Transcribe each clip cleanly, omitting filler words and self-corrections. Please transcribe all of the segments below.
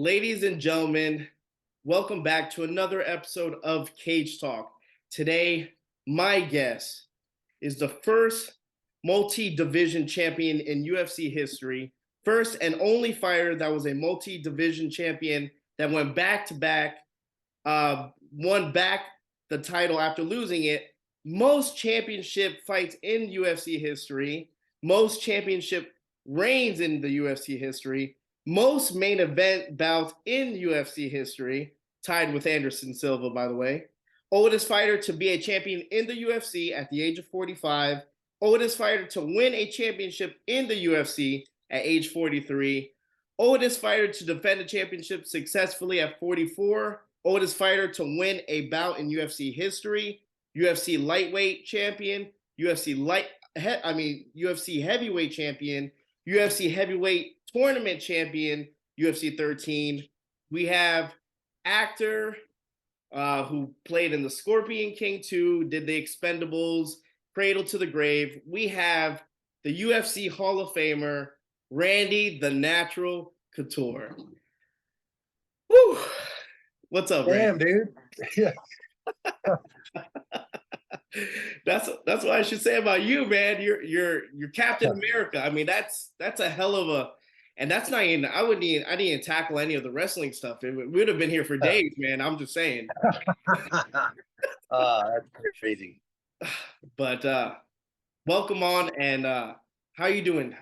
Ladies and gentlemen, welcome back to another episode of Cage Talk. Today, my guest is the first multi-division champion in UFC history, first and only fighter that was a multi-division champion that went back-to-back, won back the title after losing it, most championship fights in UFC history, most championship reigns in the UFC history, most main event bouts in UFC history, tied with Anderson Silva, by the way. Oldest fighter to be a champion in the UFC at the age of 45. Oldest fighter to win a championship in the UFC at age 43. Oldest fighter to defend a championship successfully at 44. Oldest fighter to win a bout in UFC history. UFC lightweight champion. UFC heavyweight champion. UFC heavyweight tournament champion, UFC 13. We have actor who played in The Scorpion King 2, did The Expendables, Cradle to the Grave. We have the UFC Hall of Famer, Randy the Natural Couture. Woo! What's up, Damn, Randy? dude. Yeah. That's what I should say about you, man. You're Captain America. I mean, that's a hell of a. And that's not even, I didn't even tackle any of the wrestling stuff. We would have been here for days, man. I'm just saying. That's crazy. But welcome on, and how you doing?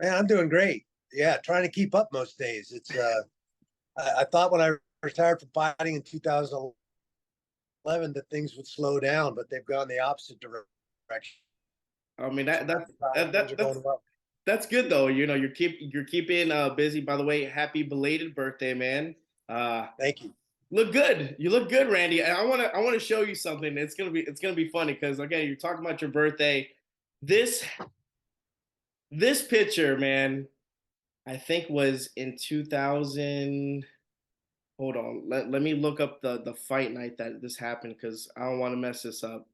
Man, I'm doing great. Yeah, trying to keep up most days. It's I thought when I retired from fighting in 2011 that things would slow down, but they've gone the opposite direction. I mean that's good though. You know, you're keeping busy. By the way, happy belated birthday, man. Thank you. Look good. You look good, Randy. And I wanna show you something. It's gonna be funny because again, you're talking about your birthday. This picture, man, I think was in 2000. Hold on. Let me look up the fight night that this happened because I don't want to mess this up.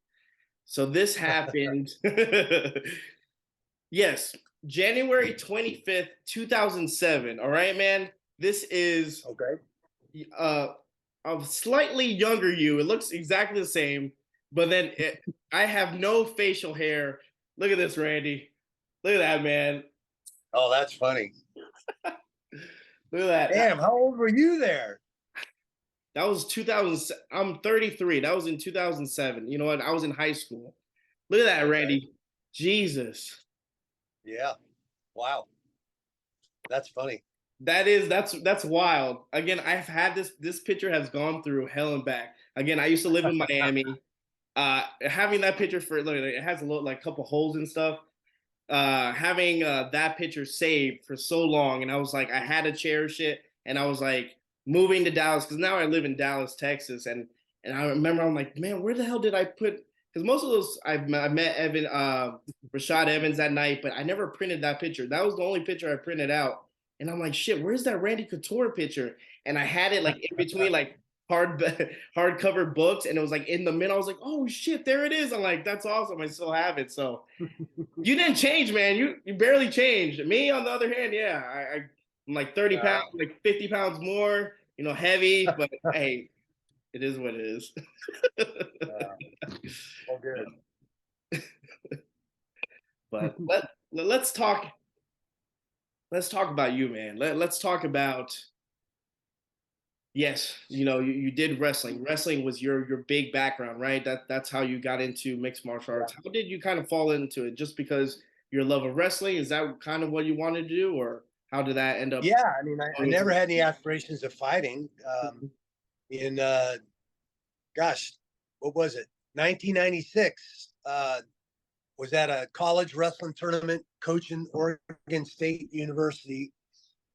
So this happened. Yes, January 25th, 2007. All right, man. This is Okay. a slightly younger you. It looks exactly the same, but then I have no facial hair. Look at this, Randy. Look at that, man. Oh, that's funny. Look at that. Damn, how old were you there? That was 2000. I'm 33. That was in 2007. You know what? I was in high school. Look at that, Randy. Jesus. Yeah. Wow. That's funny. That's wild. Again, I've had this picture has gone through hell and back. Again, I used to live in Miami. Having that picture look, it has a couple holes and stuff. Having that picture saved for so long, and I was like, I had to cherish it, and I was like moving to Dallas because now I live in Dallas, Texas, and I remember I'm like, man, where the hell did I put? Because most of those I met Evan, Rashad Evans that night, but I never printed that picture. That was the only picture I printed out, and I'm like, shit, where's that Randy Couture picture? And I had it like in between like hardcover books, and it was like in the middle. I was like, oh shit, there it is. I'm like, that's awesome. I still have it. So you didn't change, man. You barely changed. Me, on the other hand, yeah, I'm like 30 pounds, like 50 pounds more. You know, heavy, but hey, it is what it is. Oh, good. But let's talk. Let's talk about you, man. Let's talk about. Yes, you know, you did wrestling. Wrestling was your big background, right? That's how you got into mixed martial arts. How did you kind of fall into it? Just because your love of wrestling? Is that kind of what you wanted to do, or how did that end up? Yeah, I mean, I never had any aspirations of fighting. In gosh, what was it? 1996. Was at a college wrestling tournament coaching Oregon State University.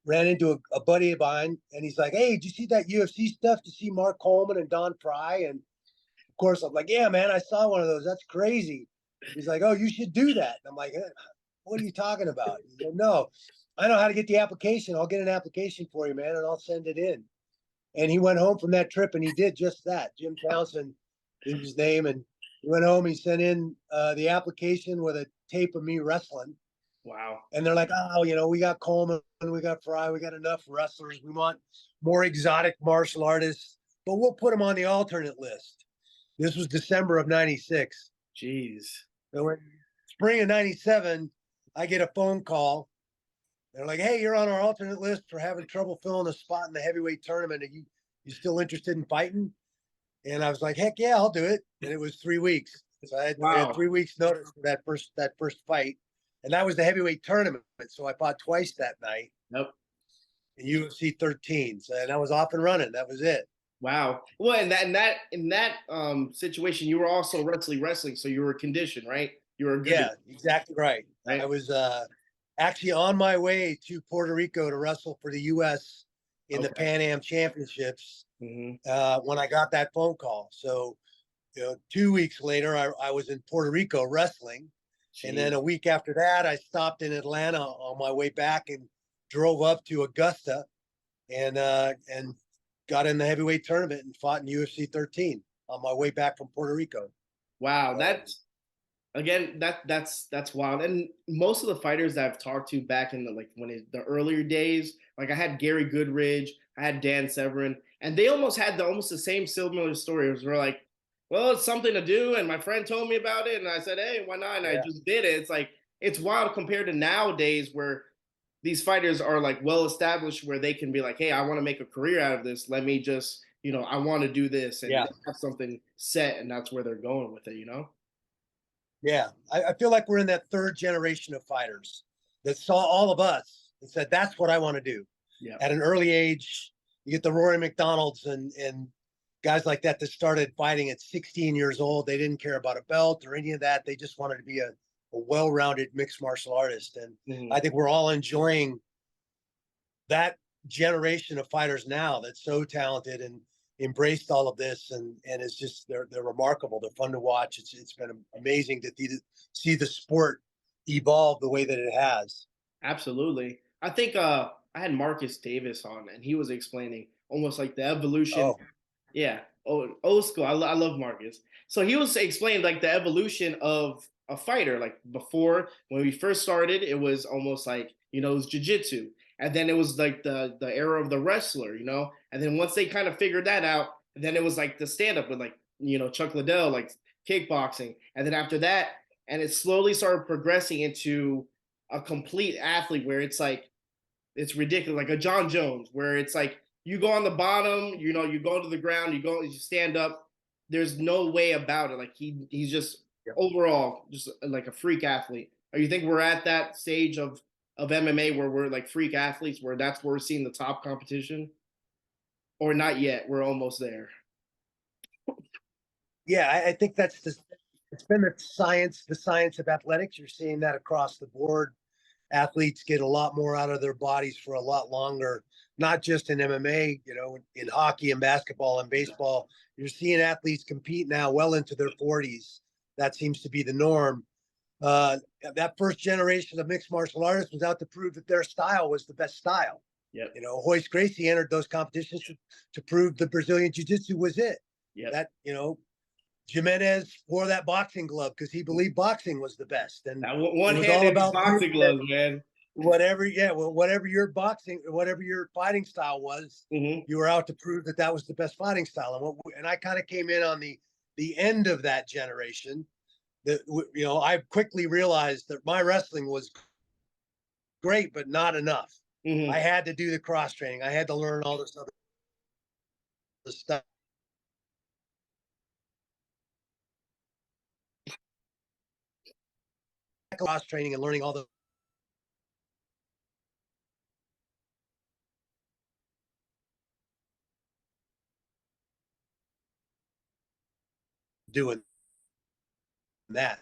Ran into a buddy of mine, and he's like, hey, did you see that UFC stuff? Did you see Mark Coleman and Don Fry? And of course, I'm like, yeah, man, I saw one of those. That's crazy. He's like, oh, you should do that. And I'm like, what are you talking about? He's like, no, I know how to get the application. I'll get an application for you, man, and I'll send it in. And he went home from that trip, and he did just that. Jim Townsend is his name, and he went home. He sent in the application with a tape of me wrestling. Wow. And they're like, oh, we got Coleman, we got Fry, we got enough wrestlers. We want more exotic martial artists, but we'll put them on the alternate list. This was December of 96. Jeez. So in spring of 97, I get a phone call. They're like, hey, you're on our alternate list for having trouble filling a spot in the heavyweight tournament. Are you still interested in fighting? And I was like, heck yeah, I'll do it. And it was 3 weeks. So I had Wow. 3 weeks notice for that first fight. And that was the heavyweight tournament. So I fought twice that night Yep. in UFC 13. So, and I was off and running. That was it. Wow. Well, in that situation, you were also wrestling, so you were conditioned, right? You were good, Yeah, exactly right. right? I was actually on my way to Puerto Rico to wrestle for the U.S. in the Okay. Pan Am Championships Hmm. when I got that phone call. So, 2 weeks later, I was in Puerto Rico wrestling. And then a week after that, I stopped in Atlanta on my way back and drove up to Augusta and got in the heavyweight tournament and fought in UFC 13 on my way back from Puerto Rico. Wow. So, That's again that's wild. And most of the fighters that I've talked to back in the earlier days, like I had Gary Goodridge, I had Dan Severin, and they almost had almost the same similar stories. We're like, well, it's something to do, and my friend told me about it, and I said, hey, why not? And I yeah, just did it. It's like it's wild compared to nowadays where these fighters are like well established where they can be like, hey, I want to make a career out of this. Let me just, I want to do this, and yeah, they have something set, and that's where they're going with it. yeah. I feel like we're in that third generation of fighters that saw all of us and said, that's what I want to do. Yeah. At an early age, you get the Rory McDonalds and guys like that started fighting at 16 years old. They didn't care about a belt or any of that. They just wanted to be a well-rounded mixed martial artist. And Hmm. I think we're all enjoying that generation of fighters now that's so talented and embraced all of this and it's just they're remarkable. They're fun to watch. It's been amazing to see the sport evolve the way that it has. Absolutely. I think I had Marcus Davis on, and he was explaining almost like the evolution. Oh, Yeah, old school. I love Marcus. So he was explaining like the evolution of a fighter. Like before, when we first started, it was almost like it was jujitsu, and then it was like the era of the wrestler, and then once they kind of figured that out, then it was like the stand up with like Chuck Liddell, like kickboxing, and then after that, and it slowly started progressing into a complete athlete where it's like it's ridiculous, like a John Jones, where it's like you go on the bottom, you go to the ground, you stand up. There's no way about it. Like he's just yep. overall just like a freak athlete. Or you think we're at that stage of MMA where we're like freak athletes, where that's where we're seeing the top competition, or not yet? We're almost there. Yeah, I think it's been the science of athletics. You're seeing that across the board. Athletes get a lot more out of their bodies for a lot longer, not just in MMA, in hockey and basketball and baseball. You're seeing athletes compete now well into their 40s. That seems to be the norm. That first generation of mixed martial artists was out to prove that their style was the best style. Yep. Royce Gracie entered those competitions to prove the Brazilian Jiu-Jitsu was it. Yep. That, Jimenez wore that boxing glove because he believed boxing was the best. And That it was all one-handed about boxing gloves, man. whatever your fighting style was, Mm-hmm. you were out to prove that was the best fighting style. And I kind of came in on the end of that generation. That I quickly realized that my wrestling was great, but not enough. Mm-hmm. I had to do the cross training. I had to learn all this other stuff. Cross training and learning all the doing that.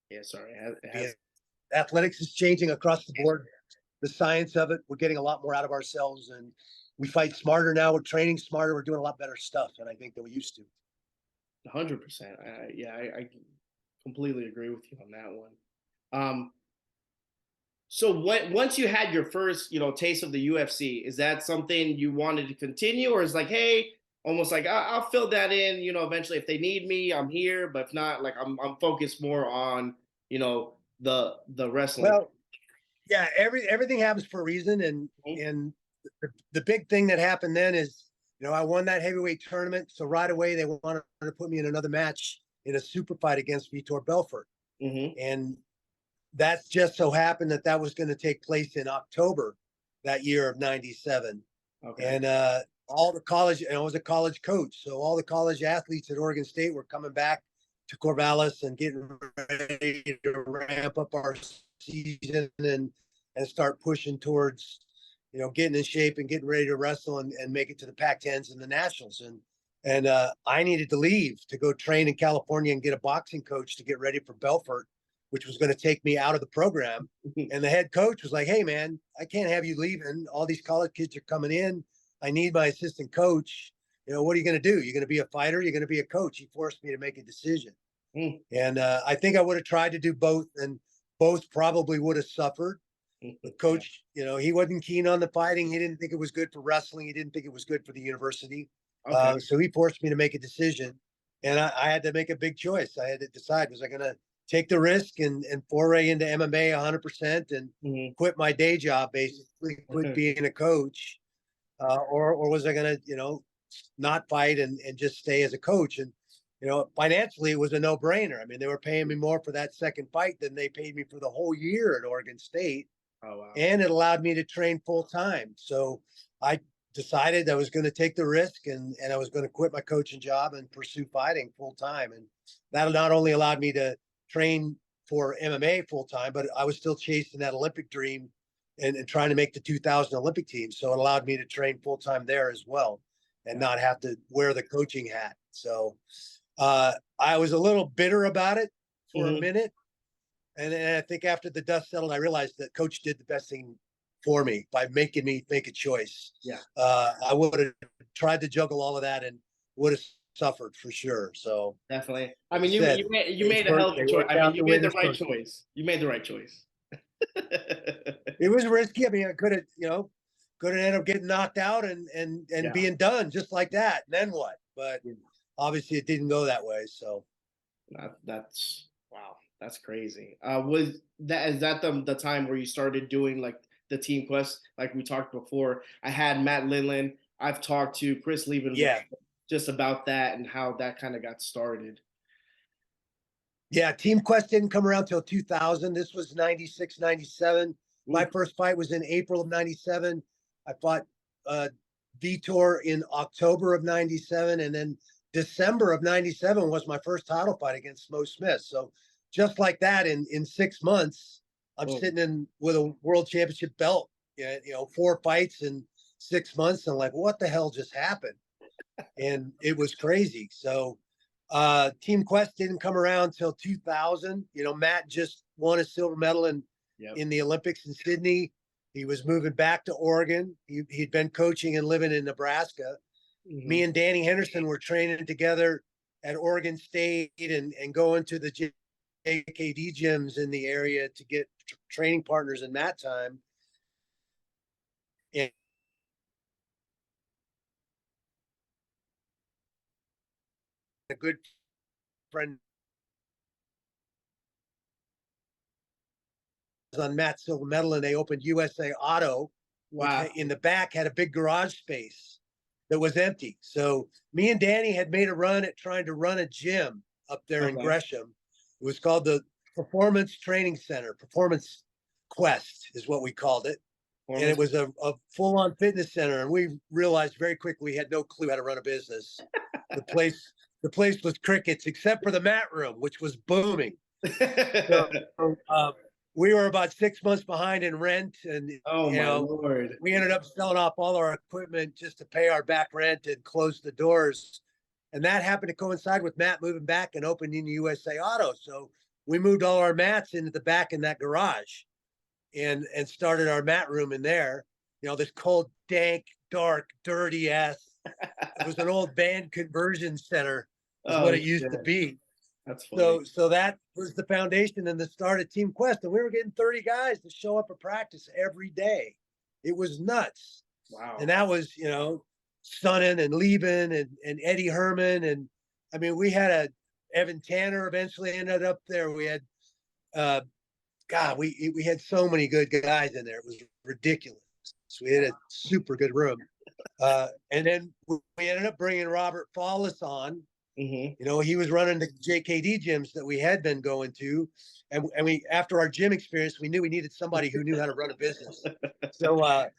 Yeah, sorry. It has. Athletics is changing across the board. The science of it, we're getting a lot more out of ourselves, and we fight smarter now. We're training smarter. We're doing a lot better stuff, and I think than we used to. 100%. Yeah, I completely agree with you on that one. Um, so once you had your first, taste of the UFC, is that something you wanted to continue, or is like, hey, almost like I'll fill that in, eventually if they need me, I'm here, but if not, like I'm focused more on, the wrestling? Well, yeah, everything happens for a reason, and Mhm. and the big thing that happened then is, I won that heavyweight tournament, so right away they wanted to put me in another match in a super fight against Vitor Belfort, Mhm. and that's just so happened that that was going to take place in October that year of '97, Okay. and all the college, and I was a college coach, so all the college athletes at Oregon State were coming back to Corvallis and getting ready to ramp up our season and start pushing towards, getting in shape and getting ready to wrestle and make it to the Pac-10s and the Nationals. And I needed to leave to go train in California and get a boxing coach to get ready for Belfort, which was going to take me out of the program. And the head coach was like, "Hey, man, I can't have you leaving. All these college kids are coming in. I need my assistant coach. What are you going to do? You're going to be a fighter? You're going to be a coach?" He forced me to make a decision. Mm. And I think I would have tried to do both, and both probably would have suffered. The Yeah. coach, he wasn't keen on the fighting. He didn't think it was good for wrestling. He didn't think it was good for the university. Okay. So he forced me to make a decision. And I had to make a big choice. I had to decide, was I going to take the risk and foray into MMA 100% and Mhm. quit my day job, basically quit being a coach? Or was I going to, not fight and just stay as a coach? And, financially, it was a no brainer. I mean, they were paying me more for that second fight than they paid me for the whole year at Oregon State. Oh wow. And it allowed me to train full time. So I decided I was going to take the risk, and I was going to quit my coaching job and pursue fighting full time. And that not only allowed me to train for MMA full time, but I was still chasing that Olympic dream and trying to make the 2000 Olympic team. So it allowed me to train full time there as well and Yeah. not have to wear the coaching hat. So I was a little bitter about it for a Mhm. minute. And I think after the dust settled, I realized that coach did the best thing for me by making me make a choice. Yeah. I would have tried to juggle all of that and would have suffered for sure. So, Definitely. I like I mean, said, you made a hell of a they choice. worked I mean, out you the way made the they're right supposed to. choice. You made the right choice. It was risky. I mean, I could have, could have ended up getting knocked out and Yeah. being done just like that. And then what? But obviously, it didn't go that way. So, That's wow. That's crazy. Was that is that the time where you started doing like the team quest, like we talked before? I had Matt Linlin. I've talked to Chris Liebenberg yeah, just about that and how that kind of got started. Yeah, Team Quest didn't come around till 2000. This was 96, 97. My Ooh, first fight was in April of 97. I fought uh, Vitor in October of 97. And then December of 97 was my first title fight against Mo Smith. So just like that, in 6 months, I'm boom. sitting in with a world championship belt. 4 fights in 6 months. And I'm like, what the hell just happened? And it was crazy. So Team Quest didn't come around till 2000. Matt just won a silver medal Yep. in the Olympics in Sydney. He was moving back to Oregon. He'd been coaching and living in Nebraska. Hmm. Me and Danny Henderson were training together at Oregon State and going to the JKD gyms in the area to get training partners in that time. And a good friend on Matt silver medal, and they opened USA Auto, which Wow. in the back had a big garage space that was empty. So me and Danny had made a run at trying to run a gym up there in Okay. Gresham. It was called the Performance Training Center. Performance Quest is what we called it. And it Performance. was a full-on fitness center. And we realized very quickly we had no clue how to run a business. The place, the place was crickets, except for the mat room, which was booming. So uh, we were about 6 months behind in rent, and Oh my Lord. we ended up selling off all our equipment just to pay our back rent and close the doors. And that happened to coincide with Matt moving back and opening USA Auto. So we moved all our mats into the back in that garage and started our mat room in there. This cold, dank, dark, dirty ass. It was an old band conversion center, is what Oh it used to shit. be. That's funny. So that was the foundation and the start of Team Quest. And we were getting 30 guys to show up at practice every day. It was nuts. Wow. And that was, Sonnen and Lieben and Eddie Herman. And I mean, we had Evan Tanner eventually ended up there. We had God, we had so many good guys in there. It was ridiculous. We had a super good room. And then we ended up bringing Robert Follis on. Mm-hmm. You know, he was running the JKD gyms that we had been going to. And we, after our gym experience, we knew we needed somebody who knew how to run a business. So,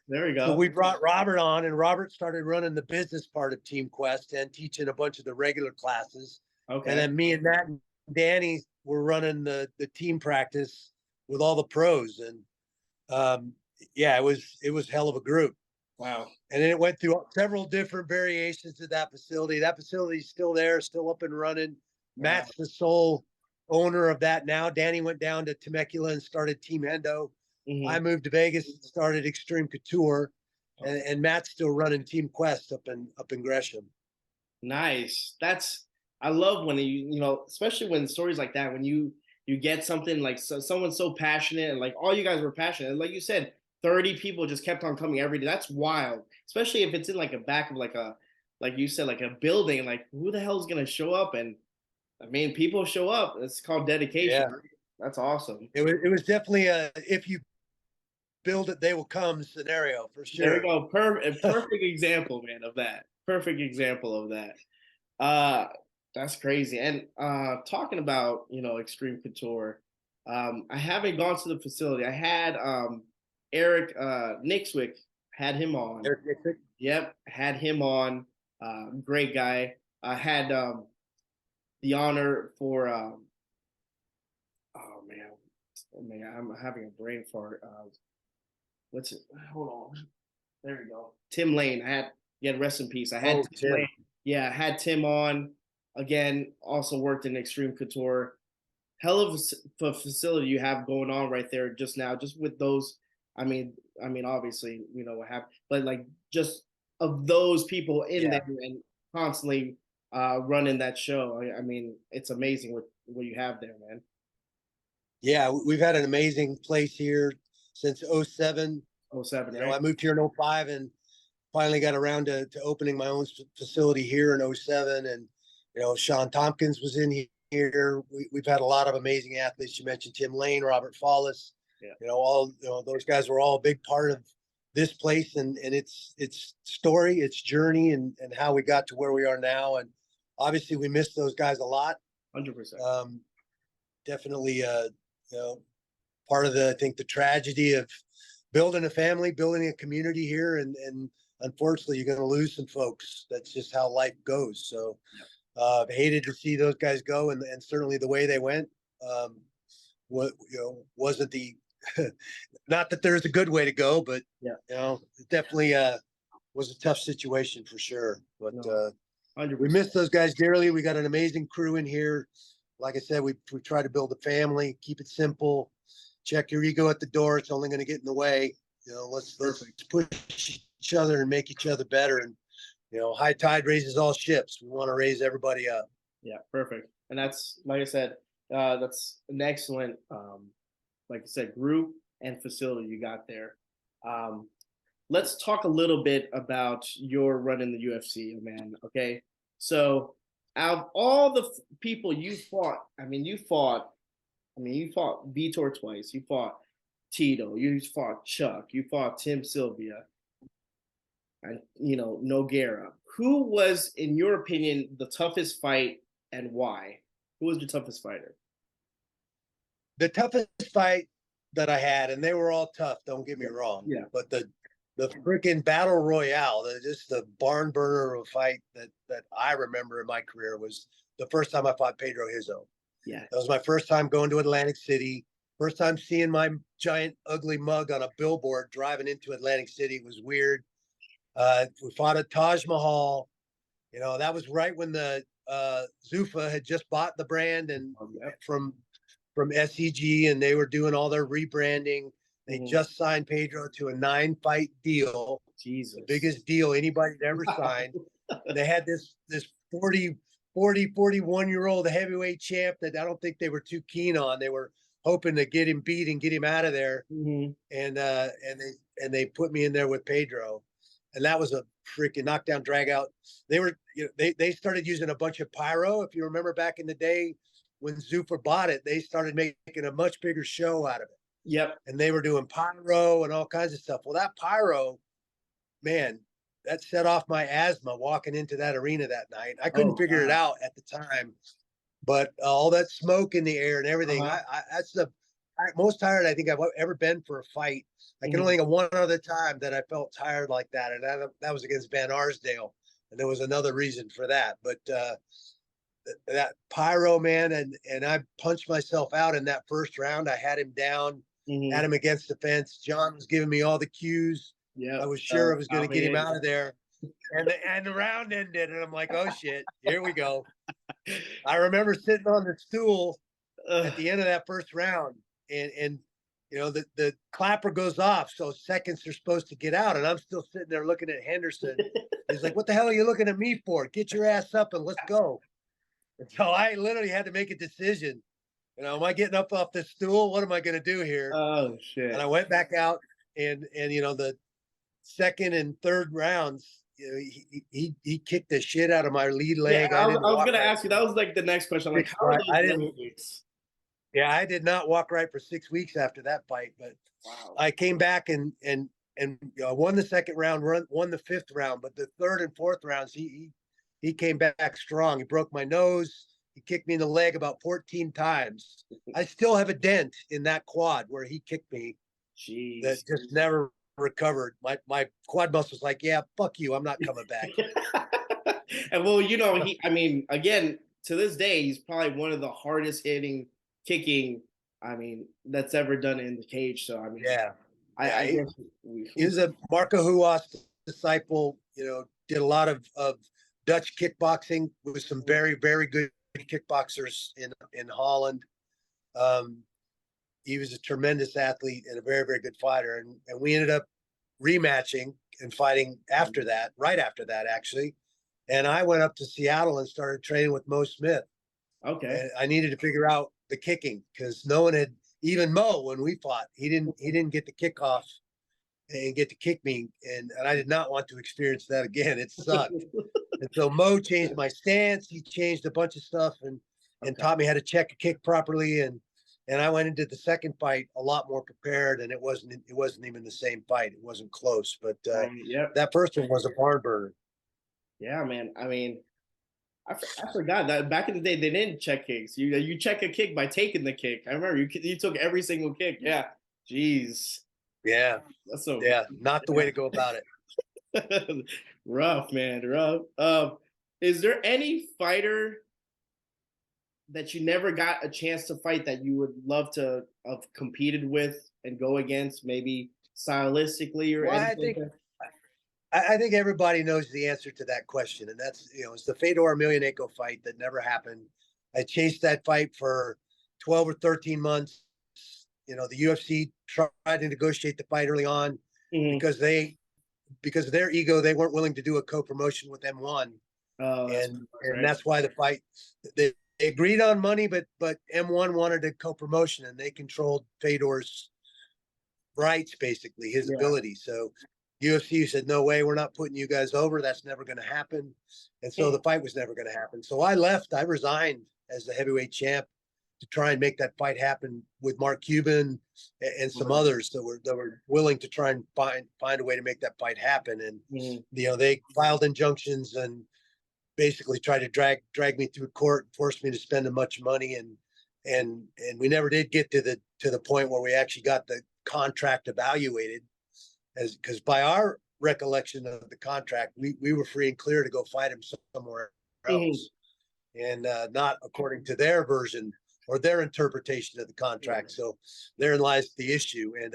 There we so go. we brought Robert on, and Robert started running the business part of Team Quest and teaching a bunch of the regular classes. Okay. And then me and Matt and Danny were running the team practice with all the pros. And yeah, it was hell of a group. Wow. And then it went through several different variations of that facility. That facility is still there, still up and running. Wow. Matt's the sole owner of that now. Danny went down to Temecula and started Team Hendo. Mm-hmm. I moved to Vegas and started Extreme Couture, and Matt's still running Team Quest up in Gresham. Nice. I love when you know, especially when stories like that, when you get something like someone so passionate, and like all you guys were passionate, and like you said, 30 people just kept on coming every day. That's wild. Especially if it's in like a back of like you said, like a building, like who the hell is gonna show up? And I mean, people show up. It's called dedication. Yeah. That's awesome. It was definitely a if you build it, they will come scenario for There sure. we go. Perfect example, man, of that. Perfect example of that. That's crazy. And talking about, you know, Extreme Couture, I haven't gone to the facility. I had Eric Nixwick, had him on. Eric Nixwick? Yep, had him on. Great guy. I had the honor for oh man, I'm having a brain fart. What's it? Hold on. There we go. Tim Lane. Rest in peace. I had Tim Lane. Yeah, I had Tim on. Again, also worked in Extreme Couture. Hell of a facility you have going on right there just now, just with those. I mean, obviously, you know what happened, but like just of those people in there and constantly running that show. I mean, it's amazing what you have there, man. Yeah, we've had an amazing place here since 07. 07, you right? know, I moved here in 05 and finally got around to opening my own facility here in 07. And, you know, Sean Tompkins was in here. We've had a lot of amazing athletes. You mentioned Tim Lane, Robert Follis. Yeah. You know, those guys were all a big part of this place and its story, its journey, and how we got to where we are now. And obviously we miss those guys a lot. 100%. Definitely, you know, part of I think the tragedy of building a family, building a community here, and unfortunately, you're going to lose some folks. That's just how life goes. So, hated to see those guys go, and certainly the way they went, wasn't the not that there's a good way to go, but yeah, you know, it definitely was a tough situation for sure. But we miss those guys dearly. We got an amazing crew in here. Like I said, we try to build a family, keep it simple, check your ego at the door. It's only going to get in the way. You know, let's push each other and make each other better. And, you know, high tide raises all ships. We want to raise everybody up. Yeah, perfect. And that's, like I said, that's an excellent, like I said, group and facility you got there. Let's talk a little bit about your run in the UFC, man. Okay. So out of all the people you fought, you fought Vitor twice, you fought Tito, you fought Chuck, you fought Tim Sylvia, and you know, Nogueira. Who was, in your opinion, the toughest fight and why? Who was your toughest fighter? The toughest fight that I had, and they were all tough, don't get me wrong. Yeah. But the freaking battle royale, just the barn burner of a fight that I remember in my career was the first time I fought Pedro Hizo. Yeah. That was my first time going to Atlantic City. First time seeing my giant ugly mug on a billboard driving into Atlantic City. It was weird. We fought at Taj Mahal. You know, that was right when the Zuffa had just bought the brand and from SEG, and they were doing all their rebranding. They just signed Pedro to a 9-fight deal. Jesus. The biggest deal anybody had ever signed. They had this 41-year-old heavyweight champ that I don't think they were too keen on. They were hoping to get him beat and get him out of there. And they put me in there with Pedro. And that was a freaking knockdown drag out. They were, you know, they started using a bunch of pyro. If you remember back in the day when Zuffa bought it, they started making a much bigger show out of it. Yep. and they were doing pyro and all kinds of stuff. Well, that pyro, man, that set off my asthma walking into that arena that night. I couldn't Oh figure it God. out at the time, but all that smoke in the air and everything, Uh-huh. that's the most tired I think I've ever been for a fight. I can only Mhm. think of one other time that I felt tired like that, and that was against Van Arsdale, and there was another reason for that. But that pyro, man, and I punched myself out in that first round. I had him down, had Mhm. him against the fence. John was giving me all the cues. I Yep. was sure I was going to Stopping get him it. out of there, and the round ended, and I'm like, oh shit, here we go. I remember sitting on the stool at Ugh. the end of that first round, and the clapper goes off, so seconds are supposed to get out, and I'm still sitting there looking at Henderson. He's like, "What the hell are you looking at me for? Get your ass up and let's go." And so I literally had to make a decision. Am I getting up off this stool? What am I going to do here? Oh And I shit. went back out, and the second and third rounds, he kicked the shit out of my lead Yeah, leg. I I was, didn't I was walk gonna right ask you. for That was like the next question. I'm like, 6 how are months. those leg kicks? Yeah, I did not walk right for 6 weeks after that fight, but Wow. I came back and won the second round, won the fifth round, but the third and fourth rounds, he came back strong. He broke my nose. He kicked me in the leg about 14 times. I still have a dent in that quad where he kicked me that Jeez. just never recovered. My quad muscle's like, yeah, fuck you. I'm not coming back. And well, I mean, again, to this day, he's probably one of the hardest hitting kicking, I mean, that's ever done in the cage. So I mean, Yeah. I Yeah. guess He was a Marco Huas disciple, did a lot of Dutch kickboxing with some very, very good kickboxers in Holland. Um, he was a tremendous athlete and a very, very good fighter. And we ended up rematching and fighting after that, right after that, actually. And I went up to Seattle and started training with Mo Smith. okay. And I needed to figure out the kicking because no one had, even Mo, when we fought, he didn't get the kickoff and get to kick me. And I did not want to experience that again. It sucked. And so Mo changed my stance. He changed a bunch of stuff and Okay. taught me how to check a kick properly. And I went into the second fight a lot more prepared. And it wasn't even the same fight. It wasn't close. But Yep. that first one was a barn burner. Yeah, man. I mean, I forgot that back in the day they didn't check kicks. You check a kick by taking the kick. I remember you took every single kick. Yeah. Jeez. Yeah. That's so Yeah. Not the way to go about it. rough, man. Rough. Is there any fighter that you never got a chance to fight that you would love to have competed with and go against, maybe stylistically or Well, anything like that? I think everybody knows the answer to that question, and that's it's the Fedor Emelianenko fight that never happened. I chased that fight for 12 or 13 months. The UFC tried to negotiate the fight early on Mhm. because because of their ego, they weren't willing to do a co-promotion with M1, Oh, that's and right. that's why the fight they agreed on money, but M1 wanted a co-promotion, and they controlled Fedor's rights, basically his Yeah. ability. So UFC said, no way, we're not putting you guys over. That's never going to happen. And so the fight was never going to happen. So I left. I resigned as the heavyweight champ to try and make that fight happen with Mark Cuban and some others that were willing to try and find a way to make that fight happen. And Mhm. they filed injunctions and basically tried to drag me through court, forced me to spend a much money, and we never did get to the point where we actually got the contract evaluated, as because by our recollection of the contract, we were free and clear to go fight him somewhere Mhm. else, and not according to their version or their interpretation of the contract. So therein lies the issue. And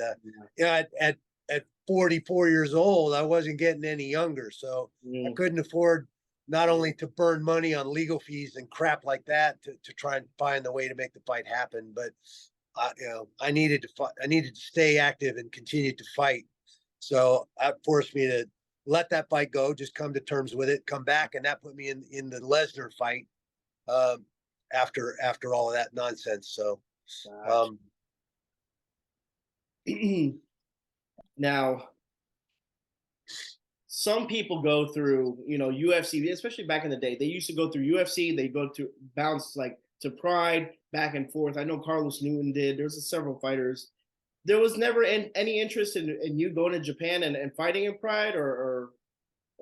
at 44 years old, I wasn't getting any younger, so I Mhm. couldn't afford not only to burn money on legal fees and crap like that to try and find the way to make the fight happen, but I needed to fight. I needed to stay active and continue to fight. So that forced me to let that fight go, just come to terms with it, come back, and that put me in the Lesnar fight um, after all of that nonsense. So Gotcha. um, Now, some people go through, UFC, especially back in the day. They used to go through UFC. They go to bounce like to Pride, back and forth. I know Carlos Newton did. There's several fighters. there was never any interest in you going to Japan and fighting in Pride, or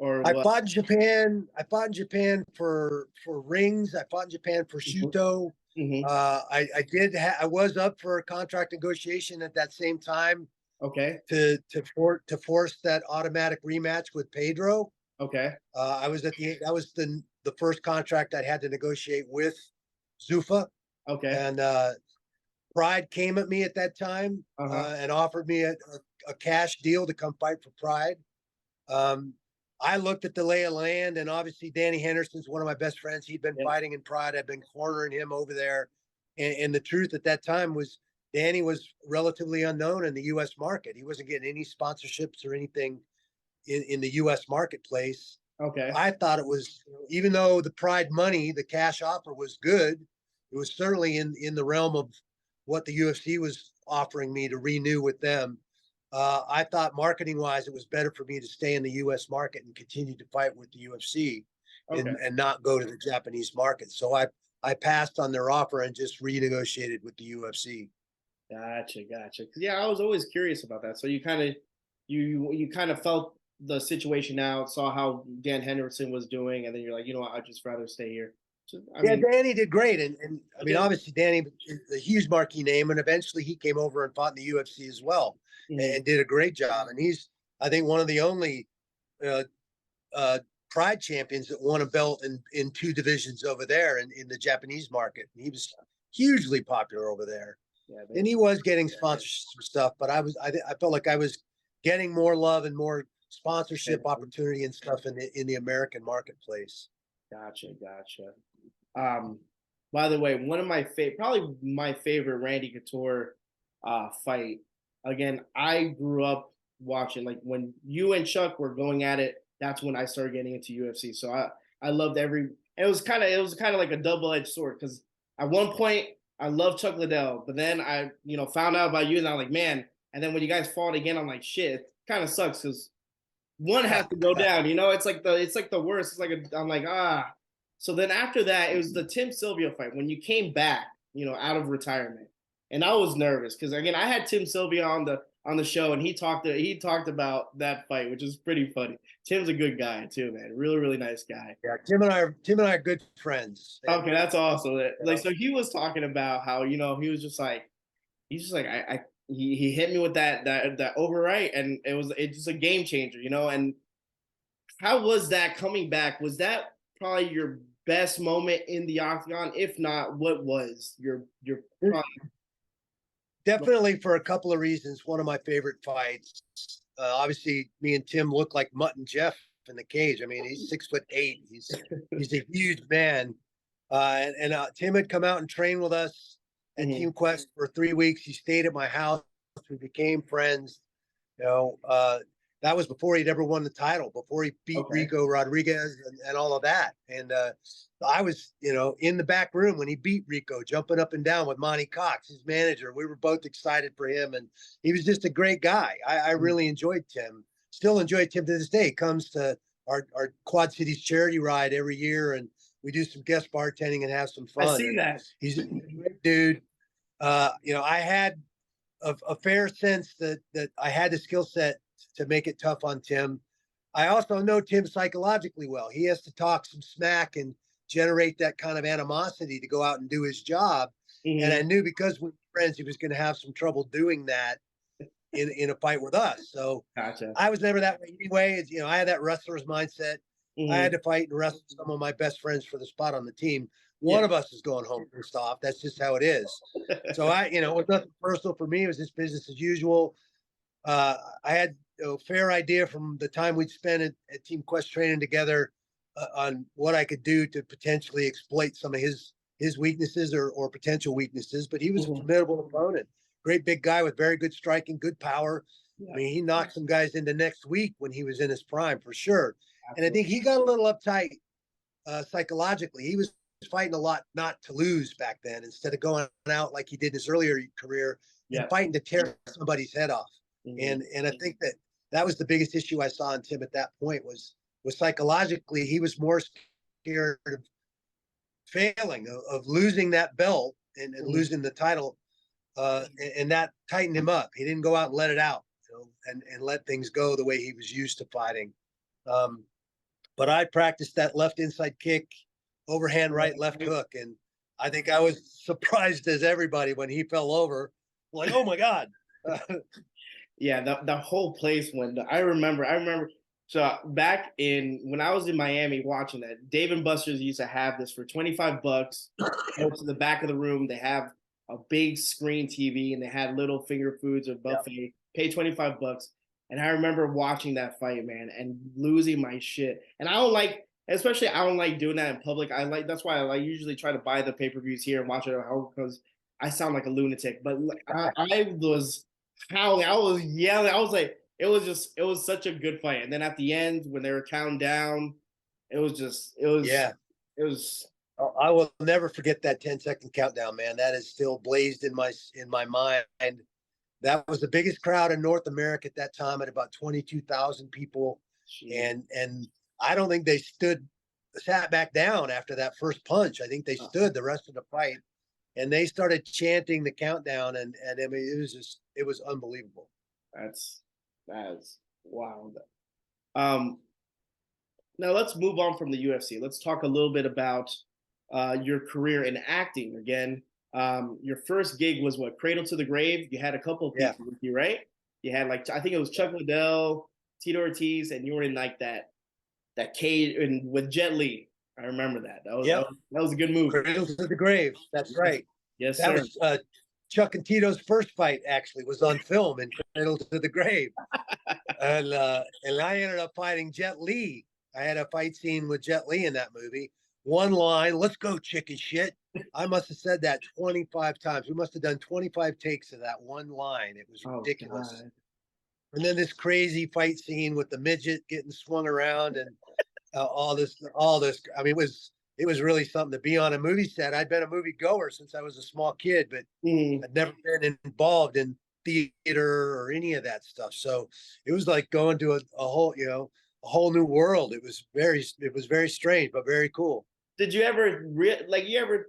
I what? fought in Japan. I fought in Japan for rings. I fought in Japan for Mhm. Shuto. Mhm. I was up for a contract negotiation at that same time Okay. to force that automatic rematch with Pedro. Okay. I was at that was the first contract I had to negotiate with Zuffa, Okay. and Pride came at me at that time Uh-huh. and offered me a cash deal to come fight for Pride. Um, I looked at the lay of land, and obviously Danny Henderson's one of my best friends. He'd been Yeah. fighting in Pride. I'd been cornering him over there, and the truth at that time was Danny was relatively unknown in the U.S. market. He wasn't getting any sponsorships or anything in the U.S. marketplace. Okay. I thought it was, even though the Pride money, the cash offer was good, it was certainly in the realm of what the UFC was offering me to renew with them. I thought marketing wise, it was better for me to stay in the U.S. market and continue to fight with the UFC Okay. and not go to the Japanese market. So I passed on their offer and just renegotiated with the UFC. Gotcha. Gotcha. 'Cause, yeah, I was always curious about that. So you kind of felt the situation out, saw how Dan Henderson was doing, and then you're like, you know what, I'd just rather stay here. So, I Yeah, mean, Danny did great, and I he mean, did. obviously, Danny is a huge marquee name, and eventually he came over and fought in the UFC as well, Mhm. and did a great job. And he's, I think, one of the only uh, uh, Pride champions that won a belt in two divisions over there in the Japanese market. He was hugely popular over there, Yeah, and he was getting sponsorships and stuff. But I felt like I was getting more love and more sponsorship opportunity and stuff in the American marketplace. gotcha, gotcha. Um, by the way, one of my probably my favorite Randy Couture fight. Again, I grew up watching, like, when you and Chuck were going at it. That's when I started getting into UFC. So I loved every. It was kind of like a double edged sword, because at one point I loved Chuck Liddell, but then I found out about you, and I'm like, man. And then when you guys fought again, I'm like, shit. It kind of sucks because one has to go down. It's like the worst. It's like I'm like, ah. So then after that, it was the Tim Sylvia fight when you came back, out of retirement, and I was nervous because, again, I had Tim Sylvia on the show, and he talked about that fight, which is pretty funny. Tim's a good guy too, man. Really, really nice guy. Yeah, Tim and I are good friends, and Okay, that's awesome. you Like, know, so he was talking about how, he was just like, he hit me with that overright, and it's just a game changer, and how was that coming back? Was that probably your best moment in the octagon? If not, what was your probably? definitely for a couple of reasons. One of my favorite fights. Obviously, me and Tim look like Mutt and Jeff in the cage. I mean, he's 6'8". He's a huge man. Tim had come out and trained with us at Mhm. Team Quest for 3 weeks. He stayed at my house. We became friends. You know, that was before he'd ever won the title, before he beat Okay. Rico Rodriguez and all of that. And I was, in the back room when he beat Rico, jumping up and down with Monty Cox, his manager. We were both excited for him, and he was just a great guy. I Mhm. really enjoyed Tim. Still enjoy Tim to this day. He comes to our Quad Cities charity ride every year, and we do some guest bartending and have some I fun. seen And that. he's a great dude. I had a fair sense that I had the skill set to make it tough on Tim. I also know Tim psychologically well. He has to talk some smack and generate that kind of animosity to go out and do his job. And I Hmm. knew because we were friends, he was going to have some trouble doing that in a fight with us. So Gotcha. I was never that way anyway. I had that wrestler's mindset. I Hmm. had to fight and wrestle some of my best friends for the spot on the team. One Yeah. of us is going home first off. That's just how it is. So it was nothing personal for me. It was just business as usual. I had a fair idea from the time we'd spent at Team Quest training together on what I could do to potentially exploit some of his weaknesses or potential weaknesses. But he was a Hmm. formidable opponent. Great big guy with very good striking, good power. I Yeah. mean, he knocked some guys into next week when he was in his prime for sure. And I Absolutely. think he got a little uptight psychologically. He was fighting a lot not to lose back then instead of going out like he did in his earlier career and Yes. fighting to tear somebody's head off. Hmm. And I think that was the biggest issue I saw in Tim at that point was psychologically he was more scared of failing of losing that belt and Hmm. losing the title and that tightened him up. He didn't go out and let it out, you know, and let things go the way he was used to fighting. But I practiced that left inside kick, overhand right left hook, and I think I was surprised as everybody when he fell over. Like, oh my God. Yeah, the whole place went. I remember. So back in when I was in Miami watching that, Dave and Buster's used to have this for $25. Go to the back of the room. They have a big screen TV and they had little finger foods or buffet. Yeah. Pay $25. And I remember watching that fight, man, and losing my shit. And I don't like, especially I don't like doing that in public. That's why I usually try to buy the pay-per-views here and watch it at home because I sound like a lunatic. But I was howling, I was yelling. I was like, it was such a good fight. And then at the end, when they were counting down, it was. I will never forget that 10-second countdown, man. That is still blazed in my mind. That was the biggest crowd in North America at that time, at about 22,000 people. Jeez. And I don't think they sat back down after that first punch. I think they stood the rest of the fight, and they started chanting the countdown. And I mean, it was unbelievable. That's wild. Now let's move on from the UFC. Let's talk a little bit about your career in acting again. Your first gig was what? Cradle to the Grave. You had a couple of people with you, right? You had like, I think it was Chuck Liddell, Tito Ortiz, and you were in like that cage with Jet Li. I remember that. That was a good movie. Cradle to the Grave. That's right. Yes, that sir. Was Chuck and Tito's first fight. Actually, was on film in Cradle to the Grave, and I ended up fighting Jet Li. I had a fight scene with Jet Li in that movie. One line, "Let's go, chicken shit." I must have said that 25 times. We must have done 25 takes of that one line. It was ridiculous. God. And then this crazy fight scene with the midget getting swung around and all this. I mean, it was really something to be on a movie set. I'd been a movie goer since I was a small kid, but I'd never been involved in theater or any of that stuff. So it was like going to a whole, you know, a whole new world. It was very strange, but very cool. Did you ever you ever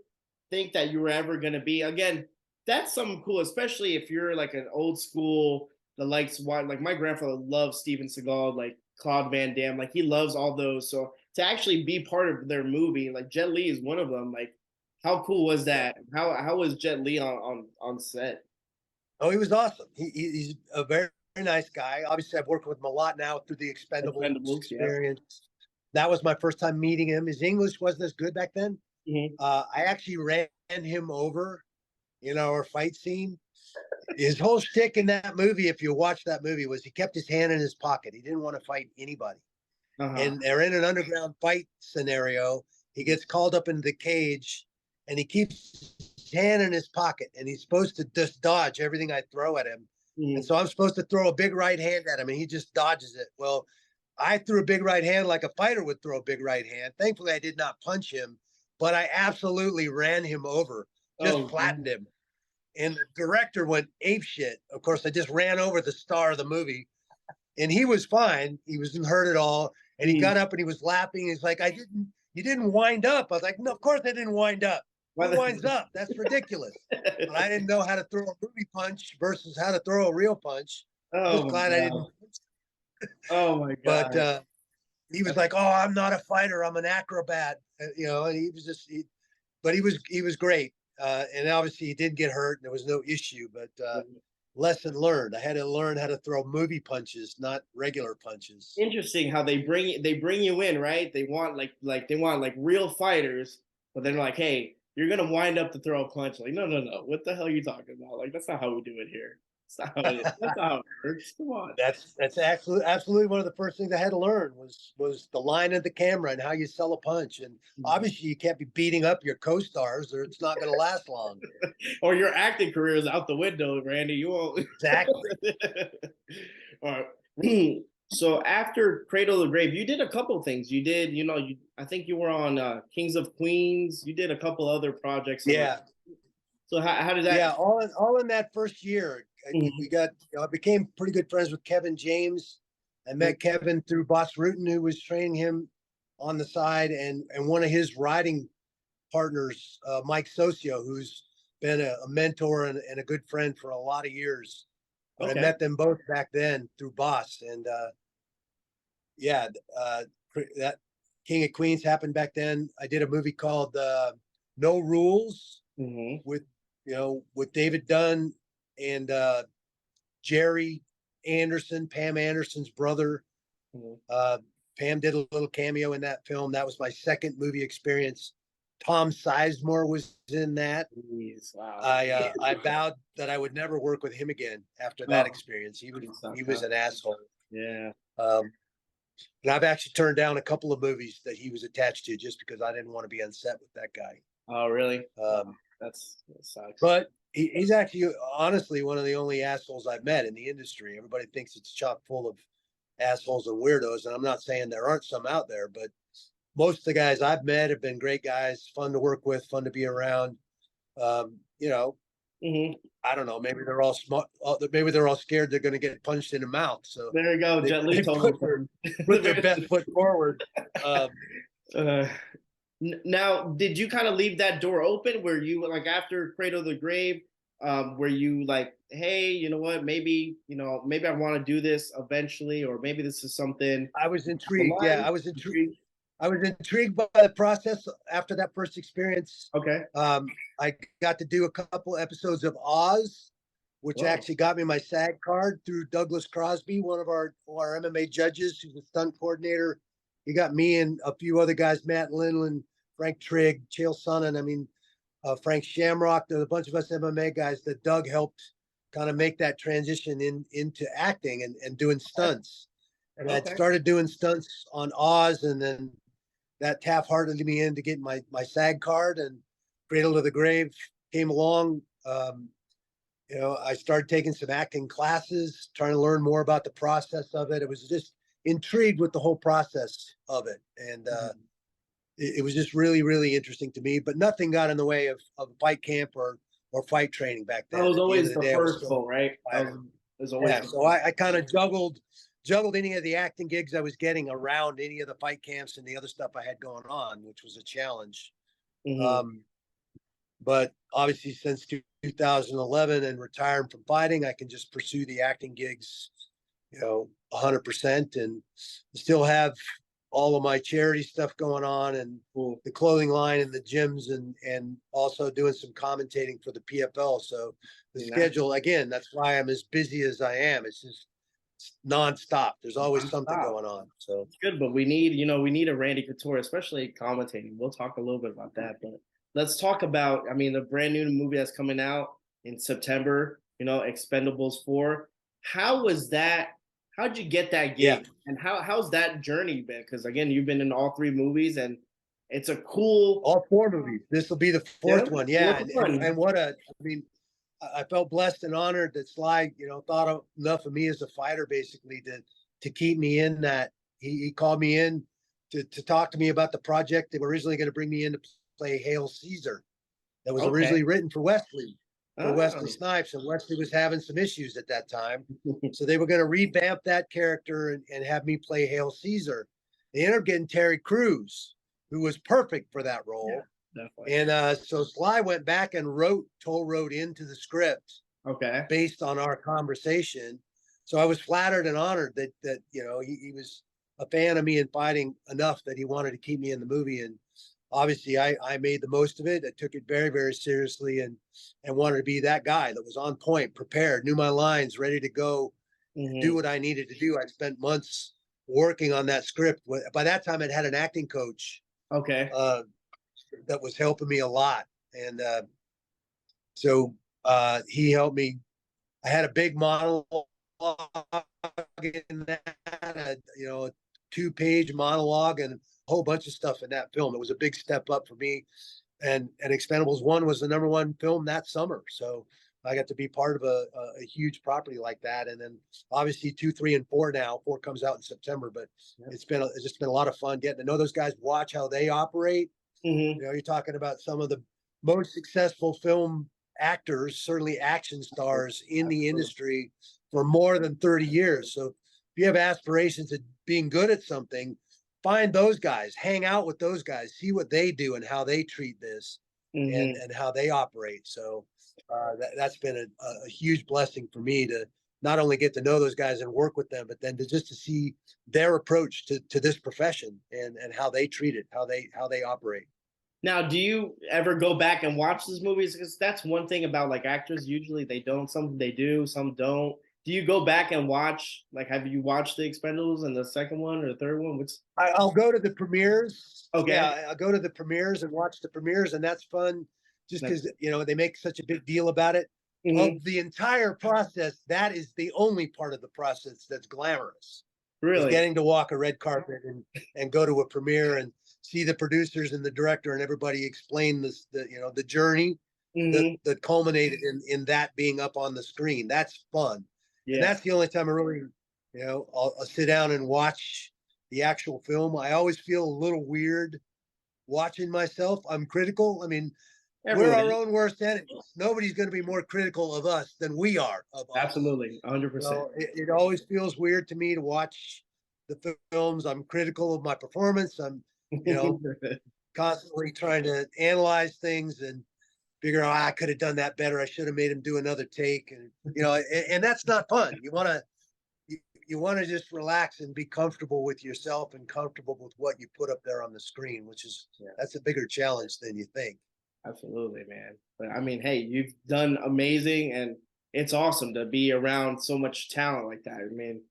think that you were ever going to be, again, that's something cool, especially if you're like an old school that likes, like my grandfather loves Steven Seagal, like Claude Van Damme, like he loves all those. So to actually be part of their movie, like Jet Li is one of them. Like, how cool was that? How was Jet Li on set? Oh, he was awesome. He's a very, very nice guy. Obviously, I've worked with him a lot now through the Expendables experience. Yeah. That was my first time meeting him. His English wasn't as good back then. Mm-hmm. I actually ran him over in our fight scene. His whole shtick in that movie, if you watch that movie, was he kept his hand in his pocket. He didn't want to fight anybody. And they're in an underground fight scenario. He gets called up into the cage, and he keeps his hand in his pocket, and he's supposed to just dodge everything I throw at him. Mm-hmm. And so I'm supposed to throw a big right hand at him, and he just dodges it. Well, I threw a big right hand like a fighter would throw a big right hand. Thankfully, I did not punch him, but I absolutely ran him over, just flattened him. And the director went apeshit. Of course, I just ran over the star of the movie, and he was fine. He wasn't hurt at all. And he got up and he was laughing. He's like, you didn't wind up. I was like, no, of course I didn't wind up. Who winds up? That's ridiculous. But I didn't know how to throw a movie punch versus how to throw a real punch. I was glad I didn't. Oh my God. But he was like, "Oh, I'm not a fighter. I'm an acrobat." You know, and he was just, but he was great. And obviously he did get hurt and there was no issue, but lesson learned. I had to learn how to throw movie punches, not regular punches. Interesting how they bring you in, right? They want they want real fighters, but they're like, hey, you're gonna wind up to throw a punch. Like, no. What the hell are you talking about? Like, that's not how we do it here. That's not how it works. Come on. That's absolutely one of the first things I had to learn was the line of the camera and how you sell a punch. And obviously you can't be beating up your co-stars or it's not going to last long. Or your acting career is out the window, Randy. You won't. Exactly. All right. So after Cradle of the Grave, you did a couple of things. You did, I think you were on Kings of Queens. You did a couple other projects. Yeah. So how did that? Yeah, all in that first year. We got, I became pretty good friends with Kevin James. I met Kevin through Boss Rutan, who was training him on the side, and one of his riding partners, Mike Socio, who's been a mentor and a good friend for a lot of years. But I Okay. met them both back then through Boss, and yeah, that King of Queens happened back then. I did a movie called No Rules with with David Dunn and Jerry Anderson, Pam Anderson's brother. Pam did a little cameo in that film. That was my second movie experience. Tom Sizemore was in that. Jeez, wow. I vowed that I would never work with him again after that experience. He was an asshole. Yeah. And I've actually turned down a couple of movies that he was attached to just because I didn't want to be on set with that guy. Oh, really? That sucks. But he's actually honestly one of the only assholes I've met in the industry. Everybody thinks it's chock full of assholes and weirdos, and I'm not saying there aren't some out there, but most of the guys I've met have been great guys, fun to work with, fun to be around. I don't know. Maybe they're all smart. Maybe they're all scared they're going to get punched in the mouth. So there you go. Jet Li told put their best foot forward. Now, did you kind of leave that door open? Where you like after Cradle of the Grave? Were you like, hey, you know what? Maybe maybe I want to do this eventually, or maybe this is something. I was intrigued. Yeah, I was intrigued. I was intrigued by the process after that first experience. Okay. I got to do a couple episodes of Oz, which actually got me my SAG card through Douglas Crosby, one of our MMA judges, who's a stunt coordinator. He got me and a few other guys, Matt Linlin, Frank Trigg, Chael Sonnen. I mean, Frank Shamrock. There's a bunch of us MMA guys that Doug helped kind of make that transition into acting and doing stunts. And I started doing stunts on Oz, and then that taft-hearted me into getting my SAG card, and Cradle of the Grave came along. I started taking some acting classes, trying to learn more about the process of it. It was just intrigued with the whole process of it. And it was just really, really interesting to me, but nothing got in the way of fight camp or fight training back then. That was always the first goal, right? So I kind of juggled any of the acting gigs I was getting around any of the fight camps and the other stuff I had going on, which was a challenge. But obviously since 2011 and retiring from fighting, I can just pursue the acting gigs, 100%, and still have all of my charity stuff going on, and the clothing line and the gyms, and also doing some commentating for the PFL. So the schedule, again, that's why I'm as busy as I am. It's just nonstop. There's always something going on. So it's good, but we need a Randy Couture, especially commentating. We'll talk a little bit about that, but let's talk about, the brand new movie that's coming out in September, Expendables 4. How was that? How'd you get that gig? And how's that journey been? Because again, you've been in all 3 movies, and it's a cool. All 4 movies. This will be the 4th one. Yeah. And what I felt blessed and honored that Sly, thought enough of me as a fighter, basically, to keep me in that. He called me in to talk to me about the project. They were originally going to bring me in to play Hail Caesar. That was originally written for Wesley. Wesley Snipes, and Wesley was having some issues at that time. So they were going to revamp that character and have me play Hail Caesar. They ended up getting Terry Crews, who was perfect for that role. Yeah, and so Sly went back and Toll wrote into the script based on our conversation. So I was flattered and honored that he was a fan of me and fighting enough that he wanted to keep me in the movie. And obviously I made the most of it. I took it very, very seriously and wanted to be that guy that was on point, prepared, knew my lines, ready to go, do what I needed to do. I spent months working on that script. By that time, I'd had an acting coach that was helping me a lot. And so he helped me. I had a big monologue in that, a 2-page monologue and whole bunch of stuff in that film. It was a big step up for me, and Expendables 1 was the #1 film that summer, so I got to be part of a huge property like that. And then obviously 2, 3, and 4 now. 4 comes out in September, but it's just been a lot of fun getting to know those guys, watch how they operate. You're talking about some of the most successful film actors, certainly action stars in the industry for more than 30 years. So if you have aspirations of being good at something, find those guys, hang out with those guys, see what they do and how they treat this and how they operate. So That's been a huge blessing for me to not only get to know those guys and work with them, but then to see their approach to this profession and how they treat it, how they operate. Now, do you ever go back and watch these movies? Because that's one thing about like actors. Usually they don't. Some they do, some don't. Do you go back and watch? Like, have you watched the Expendables and the second one or the third one? What's I'll go to the premieres. okay? Yeah, I'll go to the premieres and watch the premieres, and that's fun just That's, because, they make such a big deal about it. mhm. Of the entire process, that is the only part of the process that's glamorous, is Really? getting to walk a red carpet and go to a premiere and see the producers and the director and everybody explain the journey that Hmm. that culminated in that being up on the screen. That's fun, and Yeah. that's the only time I really, I'll sit down and watch the actual film. I always feel a little weird watching myself. I'm critical. I mean, we're Everyone our is. own worst enemies. Nobody's going to be more critical of us than we are of us. Absolutely, 100%. So it always feels weird to me to watch the films. I'm critical of my performance. I'm, you know, constantly trying to analyze things and figure out, I could have done that better. I should have made him do another take. And, and that's not fun. You want to just relax and be comfortable with yourself and comfortable with what you put up there on the screen, which is, Yeah. that's a bigger challenge than you think. Absolutely, man. But I mean, hey, you've done amazing, and it's awesome to be around so much talent like that. I mean,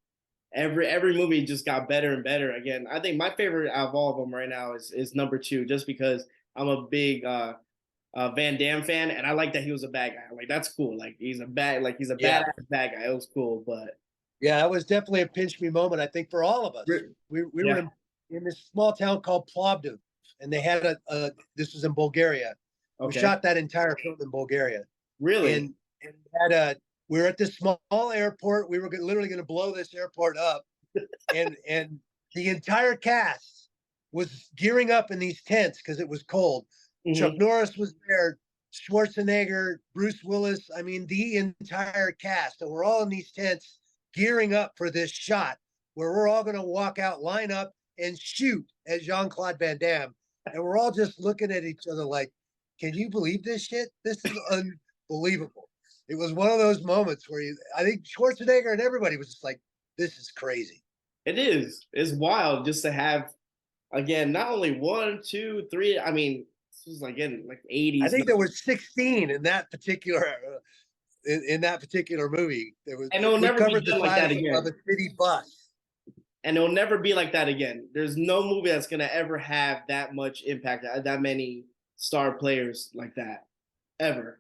every movie just got better and better. Again, I think my favorite out of all of them right now is number two, just because I'm a big Van Damme fan, and I like that he was a bad guy. Like that's cool. He's a Yeah. badass bad guy. It was cool, but Yeah, that was definitely a pinch me moment, I think, for all of us. We were yeah, in this small town called Plovdiv, and they had this was in Bulgaria. We okay, shot that entire film in Bulgaria. really, And we were at this small airport. We were literally going to blow this airport up. And the entire cast was gearing up in these tents because it was cold. Chuck hmm, Norris was there, Schwarzenegger, Bruce Willis. I mean, the entire cast. And we're all in these tents gearing up for this shot where we're all going to walk out, line up, and shoot at Jean-Claude Van Damme. And we're all just looking at each other like, can you believe this shit? This is unbelievable. It was one of those moments where I think Schwarzenegger and everybody was just like, this is crazy. it is. It's wild just to have again not only one, two, three. I mean, this was like in like I '80s, think there were 16 in that particular in that particular movie. There was and it'll we never be covered the done like that size of again. a city bus. And it'll never be like that again. There's no movie that's gonna ever have that much impact, that many star players like that, ever.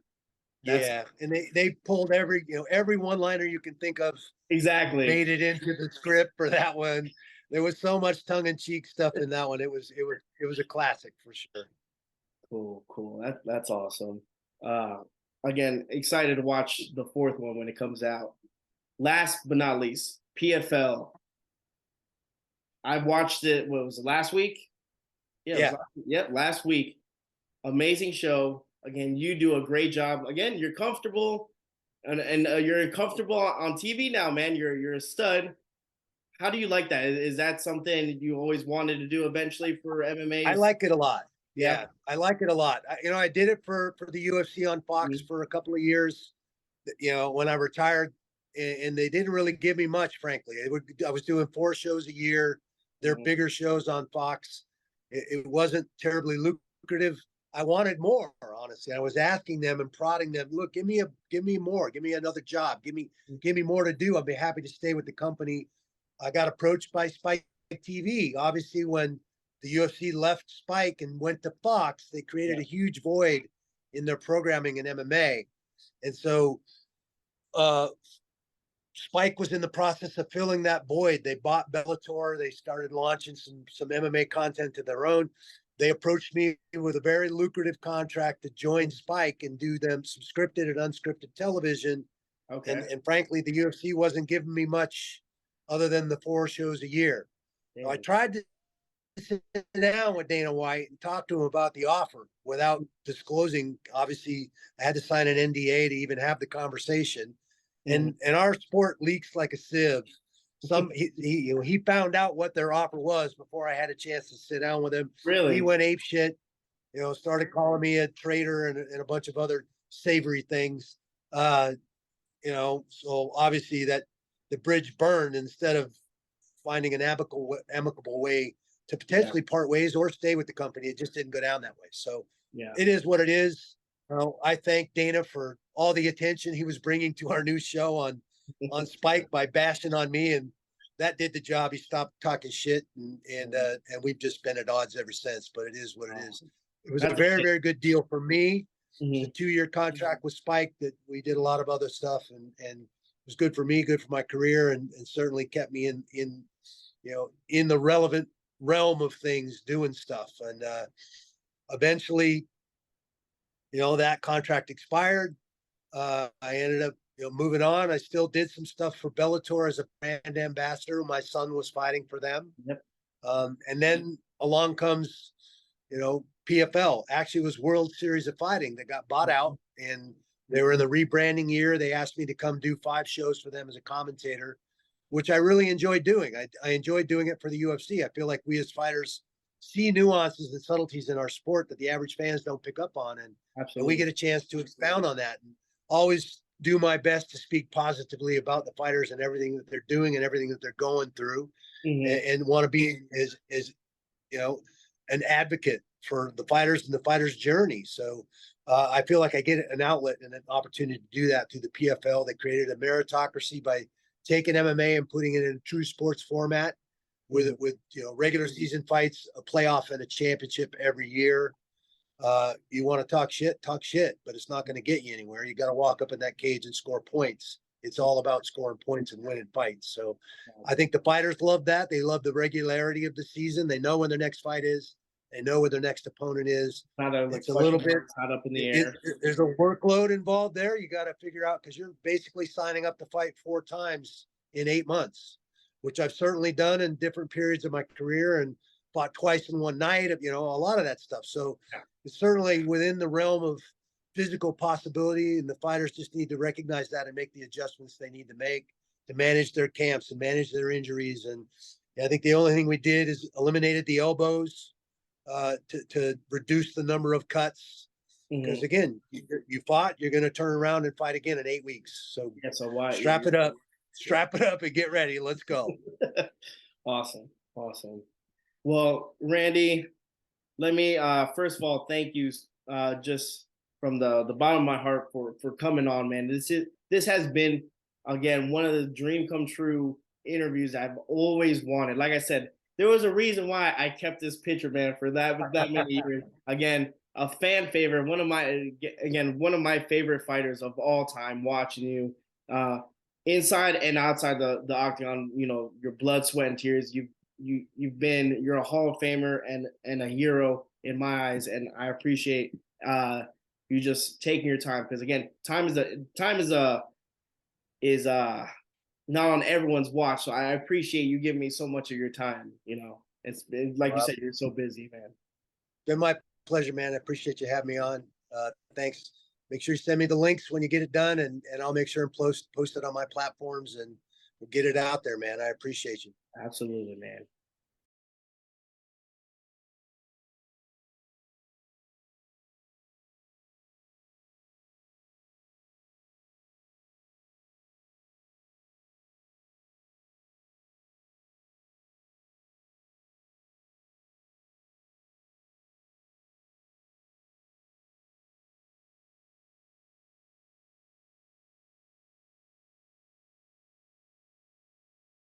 That's Yeah, and they pulled every one liner you can think of, exactly made it into the script for that one. There was so much tongue in cheek stuff in that one. It was a classic for sure. cool. Cool. That's awesome. Uh, again, excited to watch the fourth one when it comes out. Last but not least, PFL. I watched it. What was it, last week? Yeah, Yeah, yep, last week. Amazing show. Again, you do a great job. Again, you're comfortable, and you're comfortable on TV now, man. You're a stud. How do you like that? Is that something you always wanted to do eventually for I MMA's? like it a lot. Yeah. Yeah, I like it a lot. I did it for the UFC on Fox Mhm. for a couple of years. When I retired, and they didn't really give me much, frankly. I was doing 4 shows a year. They're Mhm. bigger shows on Fox. It wasn't terribly lucrative. I wanted more, honestly. I was asking them and prodding them, look, give me more, give me another job, give me more to do. I'd be happy to stay with the company. I got approached by Spike TV. Obviously, when the UFC left Spike and went to Fox, they created Yeah. a huge void in their programming in MMA. And so uh, Spike was in the process of filling that void. They bought Bellator. They started launching some MMA content of their own. They approached me with a very lucrative contract to join Spike and do them some scripted and unscripted television. And Okay. and frankly, the UFC wasn't giving me much other than the 4 shows a year. So I Damn. tried to sit down with Dana White and talk to him about the offer without disclosing. Obviously, I had to sign an NDA to even have the conversation. Mhm. And our sport leaks like a sieve. He found out what their offer was before I had a chance to sit down with him. He Really? went ape shit. Started calling me a traitor and a bunch of other savory things. So obviously that the bridge burned. Instead of finding an amicable way to potentially part ways or stay with the company, it just didn't go down that way. So Yeah. it is what it is. I thank Dana for all the attention he was bringing to our new show on Spike by bashing on me, and that did the job. He stopped talking shit, and we've just been at odds ever since. But it is what it is. It was a very, very good deal for me. It's a 2-year contract with Spike that we did a lot of other stuff, and it was good for me, good for my career, and certainly kept me in the relevant realm of things, doing stuff. And eventually, that contract expired. I ended up moving on. I still did some stuff for Bellator as a brand ambassador. My son was fighting for them. Yep. And then along comes, PFL. Actually, it was World Series of Fighting that got bought out, and they were in the rebranding year. They asked me to come do 5 shows for them as a commentator, which I really enjoyed doing. I enjoyed doing it for the UFC. I feel like we as fighters see nuances and subtleties in our sport that the average fans don't pick up on, and we get a chance to expound on that, and always do my best to speak positively about the fighters and everything that they're doing and everything that they're going through, and want to be as an advocate for the fighters and the fighters' journey. So I feel like I get an outlet and an opportunity to do that through the PFL. They created a meritocracy by taking MMA and putting it in a true sports format with regular season fights, a playoff, and a championship every year. You want to talk shit, but it's not going to get you anywhere. You got to walk up in that cage and score points. It's all about scoring points and winning fights. So I think the fighters love that. They love the regularity of the season. They know when their next fight is. They know where their next opponent is. It's a little bit up in the air. There's a workload involved there. You got to figure out, because you're basically signing up to fight 4 times in 8 months, which I've certainly done in different periods of my career, and fought twice in one night, a lot of that stuff. So it's certainly within the realm of physical possibility, and the fighters just need to recognize that and make the adjustments they need to make to manage their camps and manage their injuries. And I think the only thing we did is eliminated the elbows to reduce the number of cuts. Because again, you fought, you're going to turn around and fight again in 8 weeks. So strap it up and get ready. Let's go. Awesome. Well, Randy, let me first of all thank you just from the bottom of my heart for coming on, man. This has been, again, one of the dream come true interviews I've always wanted. Like I said, there was a reason why I kept this picture, man, for that many years. Again, a fan favorite, one of my favorite fighters of all time, watching you inside and outside the octagon, your blood, sweat, and tears. You're a Hall of Famer and a hero in my eyes, and I appreciate you just taking your time, because again, time is not on everyone's watch. So I appreciate you giving me so much of your time. It's like you said, you're so busy, man. It's been my pleasure, man. I appreciate you having me on. Thanks. Make sure you send me the links when you get it done, and I'll make sure and post it on my platforms, and we'll get it out there, man. I appreciate you. Absolutely, man.